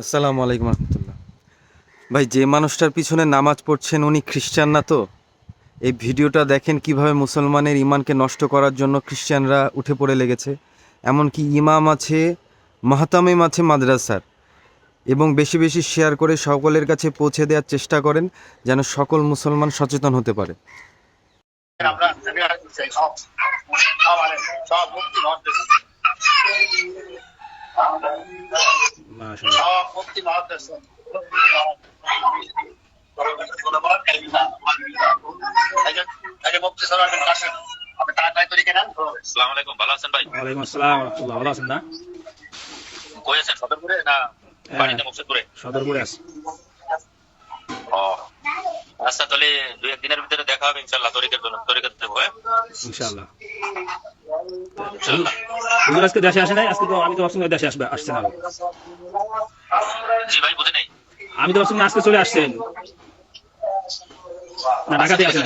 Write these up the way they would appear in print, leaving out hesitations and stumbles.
আসসালামু আলাইকুম রহমতুল্লাহ। ভাই, যে মানুষটার পিছনে নামাজ পড়ছেন উনি খ্রিস্টান না তো? এই ভিডিওটা দেখেন কিভাবে মুসলমানের ইমানকে নষ্ট করার জন্য খ্রিস্টানরা উঠে পড়ে লেগেছে। এমনকি ইমাম আছে, মাহতামিম আছে মাদ্রাসার, এবং বেশি বেশি শেয়ার করে সকলের কাছে পৌঁছে দেওয়ার চেষ্টা করেন যেন সকল মুসলমান সচেতন হতে পারে। ভালো আছেন ভাই? ওয়ালাইকুম আসসালাম ওয়া রাহমাতুল্লাহ। ভালো আছেন না? কই আছেন? সদরপুরে না বাড়িতে? মুকসিদপুরে। সদরপুরে আছি। ও আচ্ছা, তাহলে দুই এক দিনের ভিতরে দেখা হবে ইনশাআল্লাহ। তরিকের জন্য তরিকের দেবো। ইনশাআল্লাহ ইনশাআল্লাহ। হুজুর আজকে দেশে আসে নাই? আজকে তো আমি তো ভাবছিলাম দেশে আসছে না। জি ভাই, বুঝি নাই। আমি তো ভাবছিলাম আজকে চলে আসছেন না, ঢাকাতে আছেন।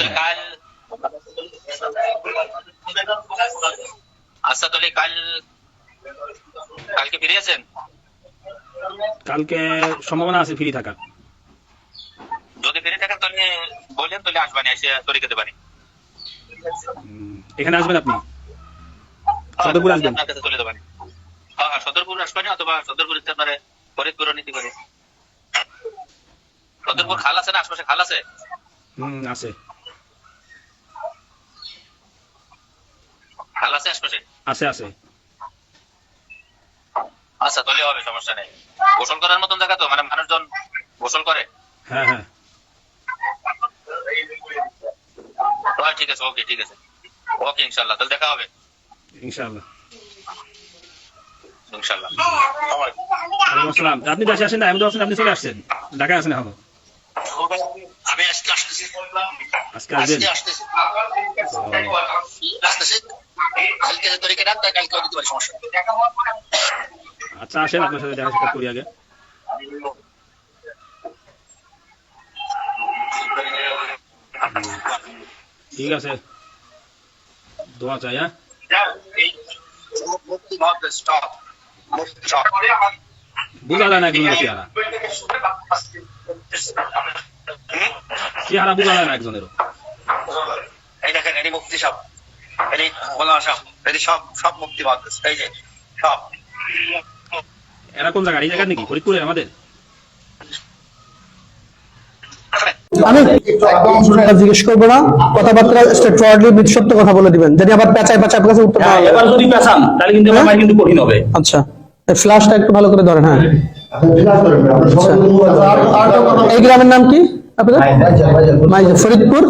আচ্ছা, তাহলে কালকে ফিরে আছেন? কালকে সম্ভাবনা আছে ফ্রি থাকার। যদি ফিরে থাকেন তাহলে বললেন, তাহলে আসবেন, এসে তৈরি করতে পারি। এখানে আসবেন আপনি? সদরপুর আসবেন? আপনার কাছে চলে যাবেন। হ্যাঁ হ্যাঁ, সদরপুর আসবেন অথবা সদরপুর আপনার ফরিদপুর নিতে পারি। সদরপুর খাল আছে না? আশপাশে খাল আছে? আছে। খাল আছে আশপাশে? আছে আছে। আচ্ছা, তাহলে হবে, সমস্যা নেই। গোসল করার মতন জায়গা তো, মানে মানুষজন গোসল করে? হ্যাঁ হ্যাঁ। ঠিক আছে, ওকে, ঠিক আছে, ওকে, ইনশাআল্লাহ। তাহলে দেখা হবে ইনশাআল্লাহ ইনশাআল্লাহ। ওয়ালাইকুম আসসালাম। আপনি দেশে আসেন না? আমি তো আসেন, আপনি চলে আসছেন, ঢাকায় আছেন এখন? আমি আজকে আসতেছি। আজকে আসবেন? আসতেছি। কালকে তরিকে রাত, কালকে দিতে পারি, সমস্যা নেই। আচ্ছা, আসেন, আপনার সাথে দেখা সাক্ষাৎ করি আগে। ঠিক আছে, দোয়া চাই। হ্যাঁ, বুঝা যায় না একজনের চেহারা, চেহারা বুঝা যায় না একজনেরও। এই দেখেন, এটি মুক্তি সব, এটি বলা সব, এটি সব সব মুক্তি ভাগ, এই যে সব। এরা কোন জায়গা? এই জায়গা নাকি ফরিদপুরে আমাদের? আমি জিজ্ঞেস করবো না, কথাবার্তা স্ট্রেটফরওয়ার্ডলি সত্য কথা বলে দিবেন, যদি আবার পেঁচায় পেঁচায় আপনার কাছে উত্তর পাওয়া যায়। এবার যদি পেঁচান তাহলে কিন্তু আমার কিন্তু কঠিন হবে। আচ্ছা, এই ফ্ল্যাশটা একটু ভালো করে ধরেন। হ্যাঁ, এই গ্রামের নাম কি আপনাদের? মাইজল, ফরিদপুর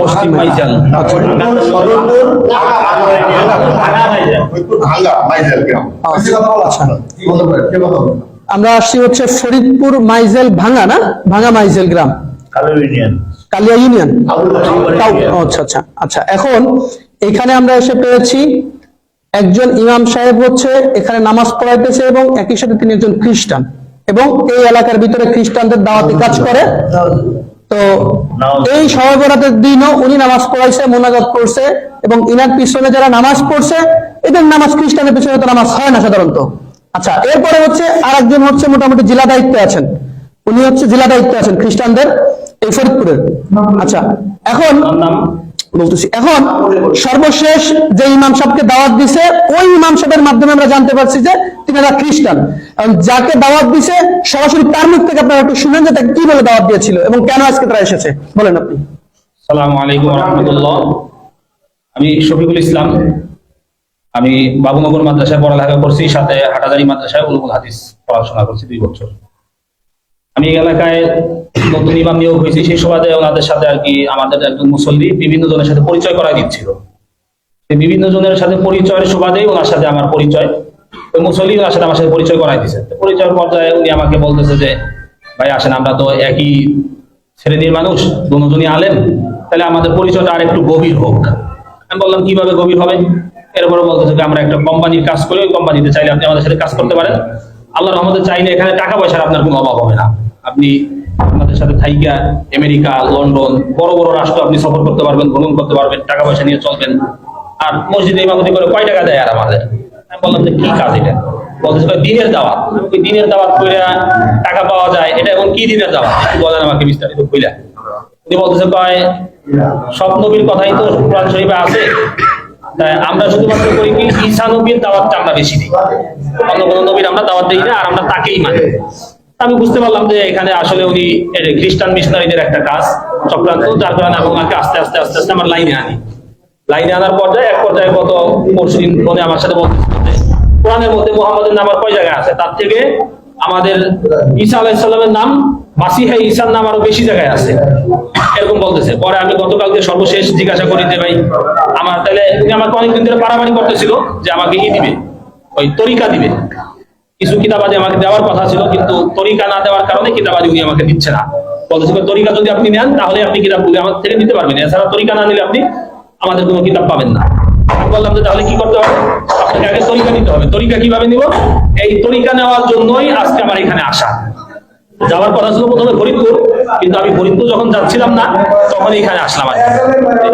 পশ্চিম মাইজাল। আমরা আসছি হচ্ছে ফরিদপুর মাইজেল ভাঙা, না ভাঙা মাইজেল গ্রাম, কালিয়া ইউনিয়ন। আচ্ছা আচ্ছা আচ্ছা। এখন এখানে আমরা এসে পেয়েছি একজন ইমাম সাহেব হচ্ছে এখানে নামাজ পড়াইতেছে, এবং একই সাথে তিনি একজন খ্রিস্টান, এবং এই এলাকার ভিতরে খ্রিস্টানদের দাওয়াতি কাজ করে। তো এই শবে বরাতের দিনও উনি নামাজ পড়াইছে, মোনাজাত করছে, এবং ইনার পিছনে যারা নামাজ পড়ছে এদের নামাজ, খ্রিস্টানের পিছনে তো নামাজ হয় না সাধারণত। আচ্ছা, এরপরে হচ্ছে আরেকজন হচ্ছে মোটামুটি জেলা দায়িত্বে আছেন, উনি হচ্ছে জেলা দায়িত্বে আছেন খ্রিস্টানদের এই ফরিদপুরের। আচ্ছা, এখন বলতেছি, এখন সর্বশেষ যে ইমাম সাহেবকে দাওয়াত দিছে, ওই ইমাম সাহেবের মাধ্যমে আমরা জানতে পারছি যে তিনি খ্রিস্টান। যাকে দাওয়াত দিছে সরাসরি তার মুখ থেকে আপনারা একটু শুনেন যে তাকে কি বলে দাওয়াত দিয়েছিল এবং কেন আজকে তারা এসেছে, বলেন আপনি। আসসালামু আলাইকুম ওয়া রাহমাতুল্লাহ। আমি শফিকুল ইসলাম। আমি বাবুনগর মাদ্রাসায় পড়ালেখা করছি, সাথে হাটাজারি মাদ্রাসায় উলুমুল হাদিস পড়াশোনা করছি 2 বছর। আমি এই এলাকায় নতুন ইমাম নিয়োগ হয়েছি, সেই সুবাদে ওনাদের সাথে আর কি আমাদের একজন মুসল্লি বিভিন্ন জনের সাথে পরিচয় করাই দিচ্ছিল। বিভিন্ন জনের সাথে পরিচয়ের সুবাদেই ওনার সাথে আমার পরিচয়, ওই মুসল্লি ওনার সাথে আমার সাথে পরিচয় করাই দিচ্ছে। পরিচয়ের পর্যায়ে উনি আমাকে বলতেছে যে, ভাই আসেন, আমরা তো একই শ্রেণীর মানুষ, দুজনই আলেম, তাহলে আমাদের পরিচয়টা আর একটু গভীর হোক। আমি বললাম, কিভাবে গভীর হবে? এরপরে বলতেছে যে, আমরা একটা কোম্পানির কাজ করি, ওই কোম্পানিতে চাইলে আপনি আমাদের সাথে কাজ করতে পারেন। আল্লাহর রহমতে চাইলে এখানে টাকা পয়সার আপনার কোনো অভাব হবে না। আপনি আমাদের সাথে থাইকা আমেরিকা, লন্ডন, বড় বড় রাষ্ট্র আপনি সফর করতে পারবেন, ভ্রমণ করতে পারবেন, টাকা পয়সা নিয়ে চলবেন। আর মসজিদে ইমামতি করে কয় টাকা দেয় আর আমাদের? আমি বললাম যে, কি কাজ এটা? বলতেছে ভাই দিনের দাওয়াত। ওই দিনের দাওয়াত করে টাকা পাওয়া যায়, এটা এখন কি দিনের দাওয়াত একটু বলেন আমাকে বিস্তারিত কইলা। উনি বলতেছে কয় সব নবীর কথাই তো কোরআন শরীফে আছে, তাই আমরা শুধুমাত্র করি কি ঈসা নবীর দাওয়াতটা আমরা বেশি দিই, অন্য কোনো নবীর আমরা দাওয়াত দিই না, আর আমরা তাকেই মানি। আমি বুঝতে পারলাম যে এখানে আসলে উনি খ্রিস্টান মিশনারিদের একটা কাজ চক্রান্ত, যার কারণে আমি ওনাকে আস্তে আস্তে আস্তে আস্তে আমার লাইনে আনার পর্যায়ে এক পর্যায়ে গত পরশুদিন ফোনে আমার সাথে বলতেছে কোরআনের মধ্যে মুহাম্মদের নাম আর কয় জায়গায় আছে, তার থেকে আমাদের ঈসা আলাইহিস সালামের নাম মাসিহ ঈসার নাম আরো বেশি জায়গায় আছে, এরকম বলতেছে। পরে আমি গতকালকে সর্বশেষ জিজ্ঞাসা করি যে ভাই আমার তাহলে উনি আমাকে অনেকদিন ধরে পারামারি করতেছিল যে আমাকে দিবে, ওই তরিকা দিবে, কিছু কিতাবাদি আমাকে দেওয়ার কথা ছিল, কিন্তু তরিকা না দেওয়ার কারণে কিতাবাদি উনি আমাকে দিচ্ছে না। বলতেছে তরিকা যদি আপনি নেন তাহলে আপনি কিতাবগুলি আমার থেকে নিতে পারবেন, এছাড়া তরিকা না নিলে আপনি আমাদের কোনো কিতাব পাবেন না। বললাম যে তাহলে কি করতে হবে, আপনাকে আগে তরিকা নিতে হবে। তরিকা কিভাবে নিব? এই তরিকা নেওয়ার জন্যই আজকে আমার এখানে আসা। যাওয়ার কথা ছিল প্রথমে ফরিদপুর, কিন্তু আমি ফরিদপুর যখন যাচ্ছিলাম না তখন এখানে আসলাম।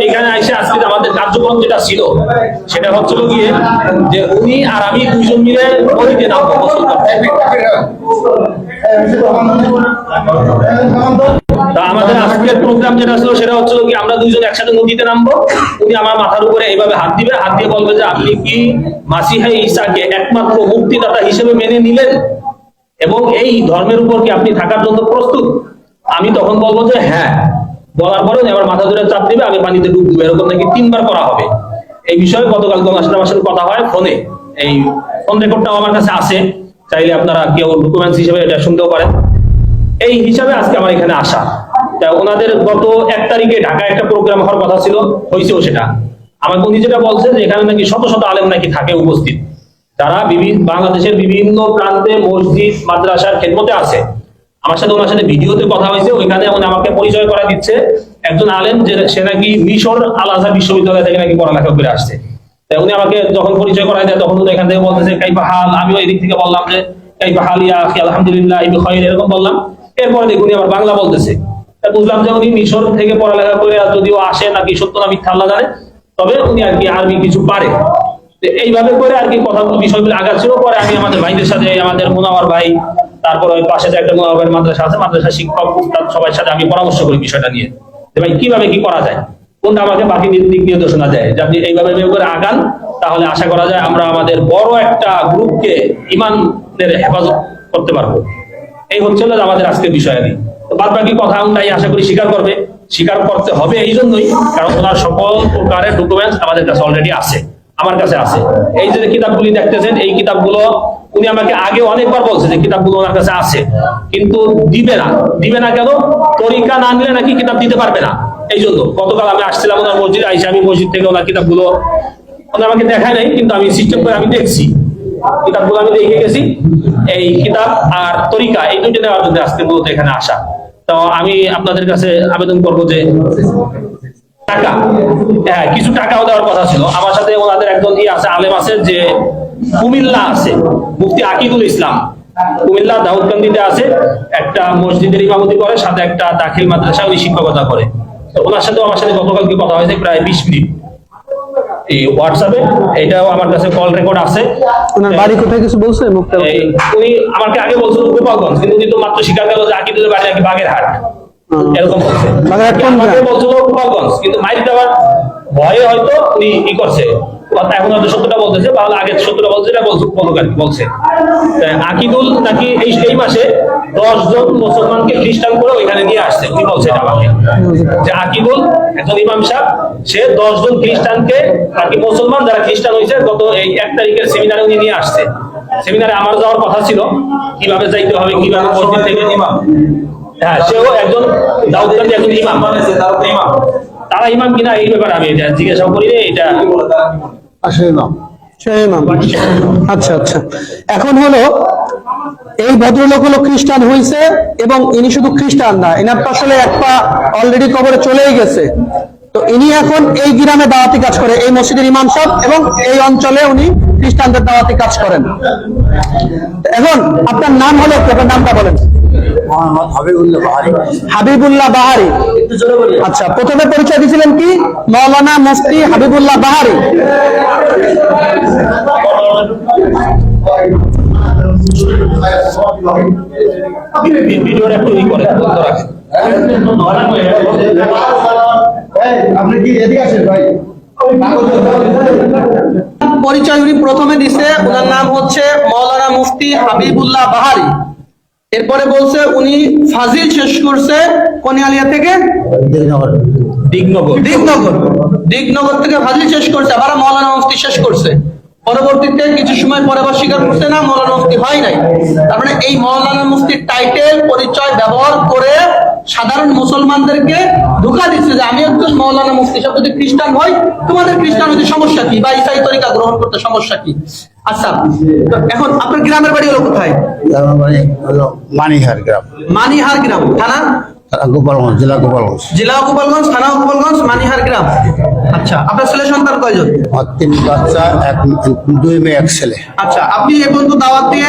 এখানে এসে আজকে আমাদের কার্যক্রম যেটা ছিল সেটা হচ্ছিল গিয়ে যে উনি আর আমি দুইজন মিলে নদীতে নামবো গোসল করতে। আমাদের আজকের প্রোগ্রাম যেটা ছিল সেটা হচ্ছিল কি আমরা দুইজন একসাথে নদীতে নামবো, উনি আমার মাথার উপরে এইভাবে হাত দিবে, হাত দিয়ে বলবে যে আপনি কি মাসিহ ঈসাকে একমাত্র মুক্তিদাতা হিসেবে মেনে নিলেন এবং এই ধর্মের উপর কি আপনি থাকার জন্য প্রস্তুত? আমি তখন বলবো যে হ্যাঁ। বলার পরে আবার মাথা ধরে চাপ দিবে, আমি পানিতে ডুব দিবে, এরকম নাকি 3 বার করা হবে। এই বিষয়ে গতকাল আমার সাথে কথা হয় ফোনে, এই ফোন রেকর্ডটাও আমার কাছে আছে, চাইলে আপনারা কেউ ডকুমেন্টস হিসেবে এটা শুনতেও পারেন। এই হিসাবে আজকে আমার এখানে আসা। ওনাদের গত 1 তারিখে ঢাকায় একটা প্রোগ্রাম হওয়ার কথা ছিল, হয়েছেও সেটা। আমাকে উনি যেটা বলছে যে এখানে নাকি শত শত আলেম নাকি থাকে উপস্থিত, যারা বাংলাদেশের বিভিন্ন প্রান্তে মসজিদ মাদ্রাসার খেদমতে আছে। আমার সাথে ওনার সাথে ভিডিওতে কথা হয়েছে, ওইখানে উনি আমাকে পরিচয় করা দিচ্ছে একজন আলেম যে সে নাকি মিশর আল আজহার বিশ্ববিদ্যালয় থেকে নাকি পড়ালেখা করে আসছে। তাই উনি আমাকে যখন পরিচয় করাই দেয় তখন উনি এখান থেকে বলতেছে কাইফা হাল, আমিও এদিক থেকে বললাম যে কাইফা হাল ইয়া আখি আলহামদুলিল্লাহ বিখাইর, এরকম বললাম। এরপরে দেখুন উনি আবার বাংলা বলতেছে। বুঝলাম যে উনি মিশর থেকে পড়ালেখা করে যদিও আসে নাকি সত্য না মিথ্যা আল্লাহ জানে, তবে উনি আর কি আরবি কিছু পারে। এইভাবে করে আর কি কথাগুলো বিষয়গুলো আগাচ্ছিল। পরে আমি আমাদের ভাইদের সাথে, আমাদের মুনাওয়ার ভাই, তারপর ওই পাশে যে একটা মুনাওয়ার মাদ্রাসা আছে, মাদ্রাসা শিক্ষক উস্তাদ সবার সাথে আমি পরামর্শ করি বিষয়টা নিয়ে যে ভাই কিভাবে কি করা যায়, কোনটা আমাকে বাকি দিক নির্দেশনা দেয় যে আপনি এইভাবে করে আগান, তাহলে আশা করা যায় আমরা আমাদের বড় একটা গ্রুপকে ইমানের হেফাজত করতে পারবো। এই হচ্ছে আমাদের আজকের বিষয়াদি। বাদ বাকি কথা তাই আশা করি স্বীকার করতে হবে এই জন্যই কারণ ওনার সকল প্রকারের ডকুমেন্টস আমাদের কাছে অলরেডি আছে, আমার কাছে আছে। এই যে কিতাবগুলি দেখতেছেন, এই কিতাবগুলো উনি আমাকে আগে অনেকবার বলছে যে কিতাবগুলো ওনার কাছে আছে, কিন্তু দিবে না কেন? তরিকা না নিলে নাকি কিতাব দিতে পারবে না। এই জন্য গতকাল আমি আসছিলাম ওনার মসজিদে, আইসা আমি মসজিদ থেকে ওনার কিতাবগুলো ওনার আমাকে দেখায় নাই, কিন্তু আমি সিস্টেম করে আমি দেখছি কিতাবগুলো, আমি দেখে গেছি। এই কিতাব আর তরিকা এই দুটো নেওয়ার জন্য আজকে মূলত এখানে আসা। তো আমি আপনাদের কাছে আবেদন করবো যে টাকা, হ্যাঁ কিছু টাকাও দেওয়ার কথা ছিল। আমার সাথে ওনাদের একজন আছে, আলেম আছে, যে কুমিল্লা আছে, মুফতি আকিদুল ইসলাম, কুমিল্লা দাউদকান্দিতে আছে, একটা মসজিদের ইমামতি করে, সাথে একটা দাখিল মাদ্রাসা উনি শিক্ষকতা করে। তো ওনার সাথে আমার সাথে গতকালকে কথা হয়েছে প্রায় 20 মিনিট এই হোয়াটসঅ্যাপে, এটাও আমার কাছে কল রেকর্ড আছে। ওনার বাড়ি কোথায় কিছু বলছে? উনি আমাকে আগে বলছিল গোপালগঞ্জ, কিন্তু উনি তো মাত্র স্বীকার করলো যে আকিদুলের বাড়ি নাকি বাগেরহাট, এরকম বলছে। বলছিল গোপালগঞ্জ, কিন্তু মাইরি দেওয়ার ভয়ে হয়তো উনি ই করছে, এখন হয়তো সত্যটা বলতেছে, তাহলে আগে সত্যটা বলছে, এটা বলছে আকিদুল নাকি এই মাসে 10 জন মুসলমানকে খ্রিস্টান করে ওইখানে নিয়ে আসছে। উনি বলছে এটা আমাকে যে আকিদুল একজন ইমাম সাহেব, সে 10 জন খ্রিস্টানকে আর কি মুসলমান যারা খ্রিস্টান হয়েছে গত এই 1 তারিখের সেমিনারে উনি নিয়ে আসছে। সেমিনারে আমার যাওয়ার কথা ছিল, কিভাবে যাইতে হবে, কিভাবে মসজিদ থেকে ইমাম, হ্যাঁ সেও একজন দাউদকান্দি একজন ইমাম, তারা ইমাম কিনা এই ব্যাপারে আমি এটা জিজ্ঞাসা করি। এটা আচ্ছা আচ্ছা, এখন হলো এই ভদ্রলোক হলো খ্রিস্টান হয়েছে এবং ইনি শুধু খ্রিস্টান না, এনার তো আসলে একটা অলরেডি কবরে চলেই গেছে। তো ইনি এখন এই গ্রামে দাওয়াতি কাজ করে, এই মসজিদের ইমাম সাহেব, এবং এই অঞ্চলে উনি খ্রিস্টানদের দাওয়াতি কাজ করেন। এখন আপনার নাম হলো, আপনার নামটা বলেন। হাবিবুল্লাহ বাহারি। আচ্ছা, প্রথমে পরিচয় দিয়েছিলেন কি? মৌলানা মুফতি হাবিবুল্লাহ বাহারি। ভিডিওটা একটু ই করে বন্ধ রাখেন। আপনি কি এদিকে আসেন ভাই? পরিচয় উনি প্রথমে দিছে, ওনার নাম হচ্ছে মাওলানা মুফতি হাবিবুল্লাহ বাহারি। এরপরে বলছে উনি ফাজিল শেষ করছে কোনিয়ালিয়া থেকে, দিগনগর থেকে ফাজিল শেষ করছে, আবার মাওলানা মুফতি শেষ করছে। পরবর্তীতে কিছু সময় পরে আবার স্বীকার করছে না মাওলানা মুফতি হয় নাই। তার মানে এই মাওলানা মুফতির টাইটেল পরিচয় ব্যবহার করে সাধারণ মুসলমানদেরকে ধোঁকা দিচ্ছে যে আমি একজন মাওলানা মুফতি, সব যদি খ্রিস্টান হয় তোমাদের খ্রিস্টান হতে সমস্যা কি, বা ইসাই তরিকা গ্রহণ করতে সমস্যা কি? আচ্ছা, তো এখন আপনার গ্রামের বাড়ি হলো কোথায়? মানিহার গ্রাম, মানিহার গ্রাম, থানা গোপালগঞ্জ, জেলা গোপালগঞ্জ। জেলা গোপালগঞ্জ, থানা গোপালগঞ্জ, মানিহার গ্রাম। আচ্ছা, আপনার ছেলে সন্তান কয়জন? আমার 3 বাচ্চা, 2 মেয়ে 1 ছেলে। আচ্ছা, আপনি এ পর্যন্ত দাওয়াত দিয়ে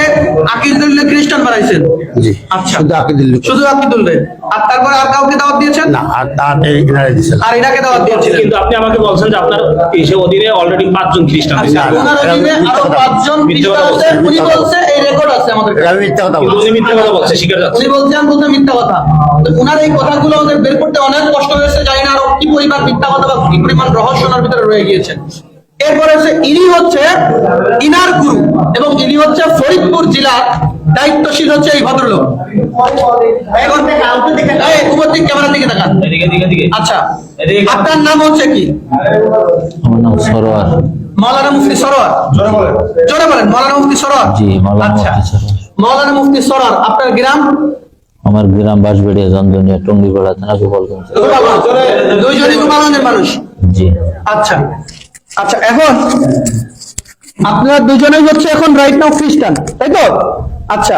আকিদুল্লাহ খ্রিস্টান বানাইছেন? জি। আচ্ছা, শুধু আকিদুল্লাহ। শুধু আকিদুল্লাহ। আর তারপরে আর কাউকে দাওয়াত দিয়েছেন? না, আর তার এনারে দিয়েছিল। আর এটাকে দাওয়াত দিয়েছিলেন? কিন্তু আপনি আমাকে বলছেন যে আপনার সে অধীনে অলরেডি 5 জন খ্রিস্টান আচ্ছা, আছে। ওনার অধীনে আরো 5 জন খ্রিস্টান আছে, উনি বলছে এই রেকর্ড আছে আমাদের কাছে। আমি মিথ্যা কথা কিন্তু বলছি। উনি মিথ্যা কথা বলছে, স্বীকার যাচ্ছে। উনি বলছেন বলতে মিথ্যা কথা। তো ওনার এই কথাগুলো আমাদের বের করতে অনেক কষ্ট হয়েছে, জানি না আরো কি পরিমাণ মিথ্যা কথা বা কি পরিমাণ রহস্য ওনার ভিতরে রয়ে গিয়েছে। এরপরে হচ্ছে ইনি হচ্ছে ইনার গুরু, এবং ইনি হচ্ছে ফরিদপুর জেলার দায়িত্বশীল হচ্ছে এই ভদ্রলোক। এখন এই উপস্থিত ক্যামেরার দিকে তাকান। এদিকে। আচ্ছা, এদিকে। আপনার নাম হচ্ছে কি? আমার নাম সরোয়ার। মাওলানা মুফতি সরোয়ার। জোরে বলেন, মাওলানা মুফতি সরোয়ার। জি, মাওলানা আচ্ছা, মুফতি সরোয়ার। মাওলানা মুফতি সরোয়ার। আপনার গ্রাম? আমার গ্রাম বাঁশবেড়িয়া, জন্দনিয়া, টঙ্গিপাড়া থানা, গোপালগঞ্জ। দুইজনই গোপালগঞ্জের মানুষ। জি। আচ্ছা আচ্ছা, এখন আপনারা দুজনেই হচ্ছে এখন রাইট নাও খ্রিস্টান, তাই তো? আচ্ছা,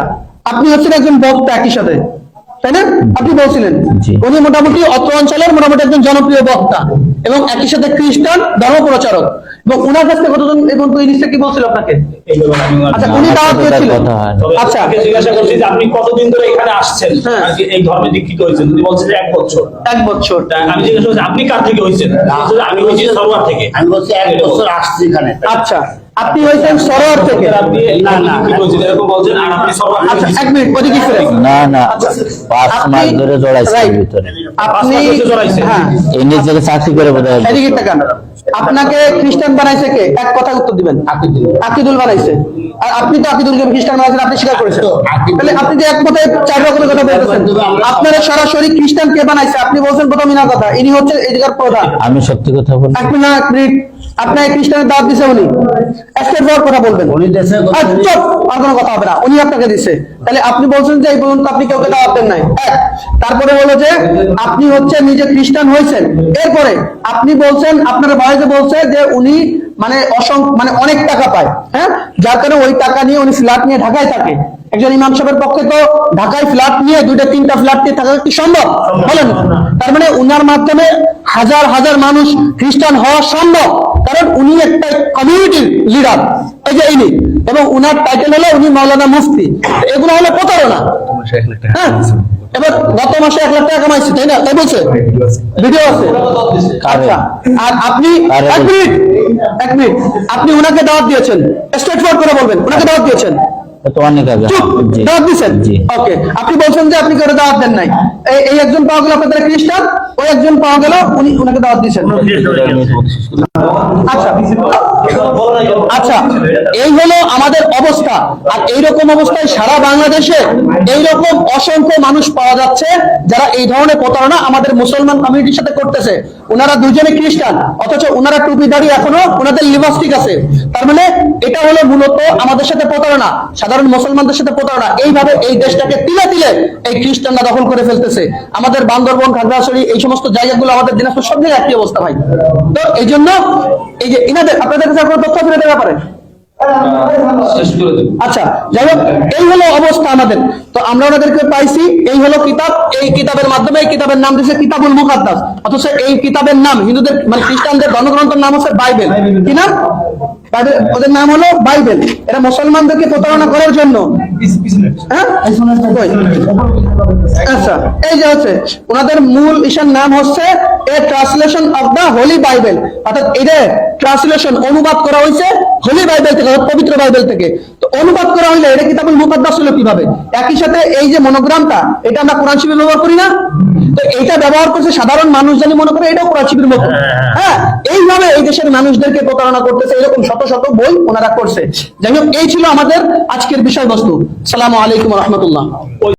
আপনি হচ্ছেন একজন বক্তা একই সাথে, তাই না? আপনি বলছিলেন জি। উনি মোটামুটি অত্র অঞ্চলের মোটামুটি একজন জনপ্রিয় বক্তা এবং একই সাথে খ্রিস্টান ধর্ম প্রচারক। এবং উনার কাছ থেকে কতজন এবং এই জিনিসটা কি বলছিল আপনাকে? আচ্ছা, উনি দাওয়াত দিয়েছিলেন। কথা হয় না। আচ্ছা, তাকে জিজ্ঞাসা করছি যে আপনি কতদিন ধরে এখানে আসছেন, হ্যাঁ। আর কি এই ধর্মে দীক্ষিত হয়েছেন? উনি বলছেন যে 1 বছর। 1 বছর। তা আমি জিজ্ঞাসা করছি আপনি কার থেকে হয়েছেন? বলছে যে আমি হয়েছি সরোয়ার থেকে। আমি বলছি 1 বছর আসছি এখানে। আচ্ছা, আপনি হয়েছেন সরোয়ার থেকে। আপনি না, দীক্ষিত হয়েছেন এরকম বলছেন, আর আপনি সরোয়ার থেকে। আচ্ছা, 1 মিনিট ওদিকে ফিরে। না না, আচ্ছা, 5 মাস আপনি- ধরে জড়াইছে right. এর ভিতরে। আপনি 5 মাস জড়াইছে। হ্যাঁ, এই নিজেকে চাকরি করে বোধহয়। এদিকে তাকান। আপনাকে খ্রিস্টান বানাইছে কে? এক কথা উত্তর দিবেন। আকিদুল বানাইছে। আর আপনি তো আকিদুলকে খ্রিস্টান বানাইছেন, আপনি স্বীকার করেছেন। তাহলে আপনি যে এক কথায় 4 রকমের কথা বলতেছেন, আপনারা সরাসরি খ্রিস্টান কে বানাইছে? আপনি বলছেন প্রথম ইনার কথা, ইনি হচ্ছে এই জায়গার প্রধান। আমি সত্যি কথা বলি। এক মিনিট, আপনার খ্রিস্টানের দাওয়াত দিছে উনি, স্টেট ফরওয়ার্ড কথা বলবেন। উনি দেশে আর চুপ, আর কোনো কথা হবে না, উনি আপনাকে দিছে। তাহলে আপনি বলছেন যে এই পর্যন্ত আপনি কাউকে দাওয়াত দেন নাই। তারপরে বলো যে আপনি হচ্ছে নিজে খ্রিস্টান হয়েছেন। এরপরে আপনি বলছেন আপনার ভাই যে বলছে যে উনি মানে মানে অনেক টাকা পায়, হ্যাঁ, যার কারণে ওই টাকা নিয়ে উনি ফ্ল্যাট নিয়ে ঢাকায় থাকে। একজন ইমাম সাহেবের পক্ষে তো ঢাকায় ফ্ল্যাট নিয়ে 2-3টা ফ্ল্যাট নিয়ে থাকা কি সম্ভব? বলেন। তার মানে উনার মাধ্যমে হাজার হাজার মানুষ খ্রিস্টান হওয়া সম্ভব, কারণ উনি একটা কমিউনিটির লিডার, এই যে ইনি, এবং উনার টাইটেল হলো উনি মাওলানা মুফতি। এগুলো হলো প্রতারণা। হ্যাঁ, এবার গত মাসে 1 লাখ টাকা কামাইছে, তাই না? তাই বলছে, ভিডিও আছে। আচ্ছা, আর আপনি এক মিনিট, আপনি উনাকে দাওয়াত দিয়েছেন, স্ট্রেট ফরওয়ার্ড করে বলবেন, উনাকে দাওয়াত দিয়েছেন? তো অনেক আগে। চুপ, জি। দাওয়াত দিয়েছেন? জি। ওকে, আপনি বলছেন যে আপনি কেউ দাওয়াত দেন নাই। এই একজন পাওয়া গেল আপনাদের খ্রিস্টান, ওই একজন পাওয়া গেল উনি উনাকে দাওয়াত দিয়েছেন। আচ্ছা আচ্ছা, এই হলো আমাদের অবস্থা। আর এইরকম অবস্থায় সারা বাংলাদেশে এইরকম অসংখ্য মানুষ পাওয়া যাচ্ছে যারা এই ধরনের প্রতারণা আমাদের মুসলমান কমিউনিটির সাথে করতেছে। ওনারা দুজনে খ্রিস্টান, অথচ ওনারা টুপি দাঁড়িয়ে এখনো ওনাদের লিপস্টিক আছে। তার মানে এটা হলো মূলত আমাদের সাথে প্রতারণা, সাধারণ মুসলমানদের সাথে প্রতারণা। এইভাবে এই দেশটাকে তিলে তিলে এই খ্রিস্টানরা দখল করে ফেলতেছে। আমাদের বান্দরবন, খাগড়াছড়ি, এই সমস্ত জায়গাগুলো, আমাদের দিনাজপুর, সব জায়গায় একই অবস্থা ভাই। তো এই জন্য এই যে ইনাদের আপনাদের কাছে কোনো তথ্য ফিরে দেওয়া পারে? শেষ করে দেব। আচ্ছা, যাই হোক, এই হলো অবস্থা আমাদের। তো আমরা ওনাদেরকে পাইছি, এই হলো কিতাব। এই কিতাবের মাধ্যমে, এই কিতাবের নাম দিয়েছে কিতাবুল মুকাদ্দাস, অথচ এই কিতাবের নাম হিন্দুদের মানে খ্রিস্টানদের ধর্মগ্রন্থের নাম হচ্ছে বাইবেল। কি নাম? ওদের নাম হলো বাইবেল। এরা মুসলমানদেরকে প্রতারণা করার জন্য, হ্যাঁ কই? আচ্ছা, এই যে হচ্ছে ওনাদের মূল ইসার নাম হচ্ছে a translation of the holy Bible, অর্থাৎ এটা ট্রান্সলেশন অনুবাদ করা হয়েছে হোলি বাইবেল থেকে, পবিত্র বাইবেল থেকে। তো অনুবাদ করা হইলে এটা কিতাবুল মুকাদ্দাস হলো কিভাবে? একই সাথে এই যে মনোগ্রামটা, এটা আমরা কোরআন শরীফে ব্যবহার করি না? তো এইটা ব্যবহার করছে সাধারণ মানুষ, জানি মনে করে এটাও কোরআন শরীফের মতো। হ্যাঁ, এইভাবে এই দেশের মানুষদেরকে প্রতারণা করতেছে, এরকম শত শত বই ওনারা করছে। যাই হোক, এই ছিল আমাদের আজকের বিষয়বস্তু। আসসালামু আলাইকুম রহমতুল্লাহ।